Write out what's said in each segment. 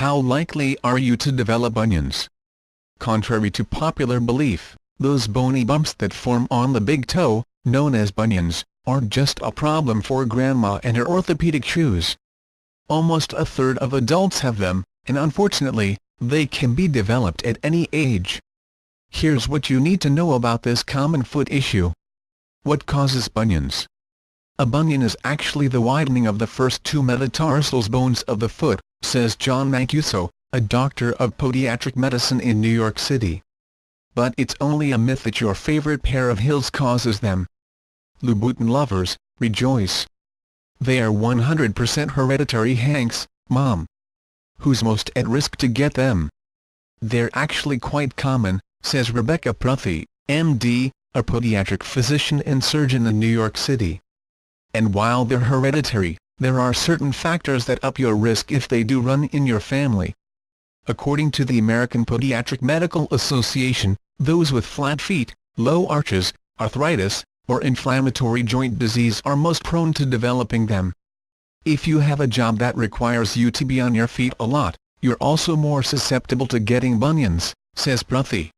How likely are you to develop bunions? Contrary to popular belief, those bony bumps that form on the big toe, known as bunions, aren't just a problem for grandma and her orthopedic shoes. Almost a third of adults have them, and unfortunately, they can be developed at any age. Here's what you need to know about this common foot issue. What causes bunions? A bunion is actually the widening of the first two metatarsal bones of the foot, says John Mancuso, a doctor of podiatric medicine in New York City. But it's only a myth that your favorite pair of heels causes them. Louboutin lovers, rejoice. They are 100% hereditary. Hanks, Mom. Who's most at risk to get them? They're actually quite common, says Rebecca Pruthi, M.D., a podiatric physician and surgeon in New York City. And while they're hereditary, there are certain factors that up your risk if they do run in your family. According to the American Podiatric Medical Association, those with flat feet, low arches, arthritis, or inflammatory joint disease are most prone to developing them. If you have a job that requires you to be on your feet a lot, you're also more susceptible to getting bunions, says Pruthi.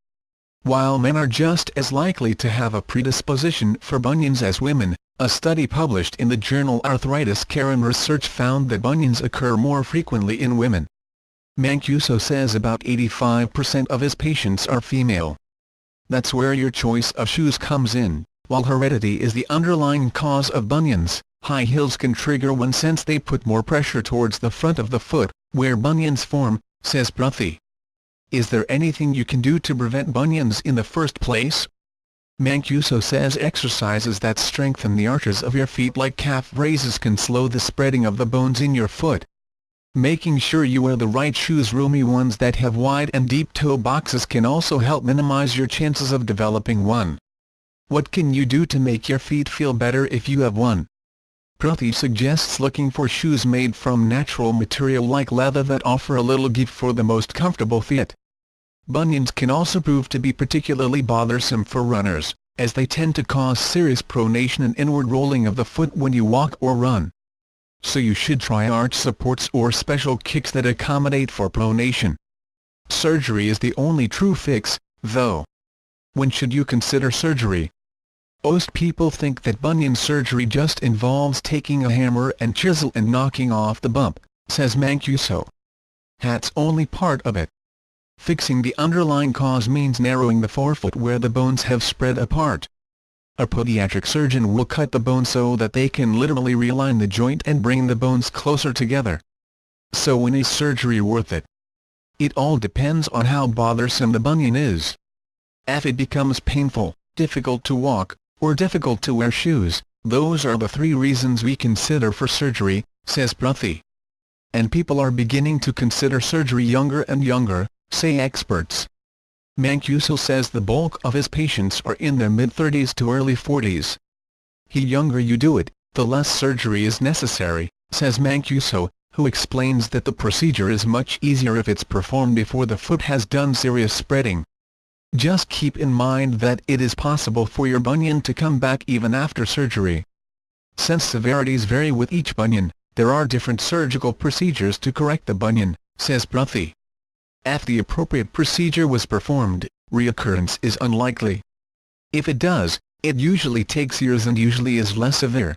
While men are just as likely to have a predisposition for bunions as women, a study published in the journal Arthritis Care and Research found that bunions occur more frequently in women. Mancuso says about 85% of his patients are female. That's where your choice of shoes comes in. While heredity is the underlying cause of bunions, high heels can trigger one since they put more pressure towards the front of the foot, where bunions form, says Pruthi. Is there anything you can do to prevent bunions in the first place? Mancuso says exercises that strengthen the arches of your feet like calf raises can slow the spreading of the bones in your foot. Making sure you wear the right shoes, roomy ones that have wide and deep toe boxes, can also help minimize your chances of developing one. What can you do to make your feet feel better if you have one? Pruthi suggests looking for shoes made from natural material like leather that offer a little give for the most comfortable fit. Bunions can also prove to be particularly bothersome for runners, as they tend to cause serious pronation and inward rolling of the foot when you walk or run. So you should try arch supports or special kicks that accommodate for pronation. Surgery is the only true fix, though. When should you consider surgery? Most people think that bunion surgery just involves taking a hammer and chisel and knocking off the bump, says Mancuso. That's only part of it. Fixing the underlying cause means narrowing the forefoot where the bones have spread apart. A podiatric surgeon will cut the bone so that they can literally realign the joint and bring the bones closer together. So when is surgery worth it? It all depends on how bothersome the bunion is. If it becomes painful, difficult to walk, or difficult to wear shoes, those are the three reasons we consider for surgery, says Pruthi. And people are beginning to consider surgery younger and younger, say experts. Mancuso says the bulk of his patients are in their mid-30s to early 40s. The younger you do it, the less surgery is necessary, says Mancuso, who explains that the procedure is much easier if it's performed before the foot has done serious spreading. Just keep in mind that it is possible for your bunion to come back even after surgery. Since severities vary with each bunion, there are different surgical procedures to correct the bunion, says Pruthi. If the appropriate procedure was performed, reoccurrence is unlikely. If it does, it usually takes years and usually is less severe,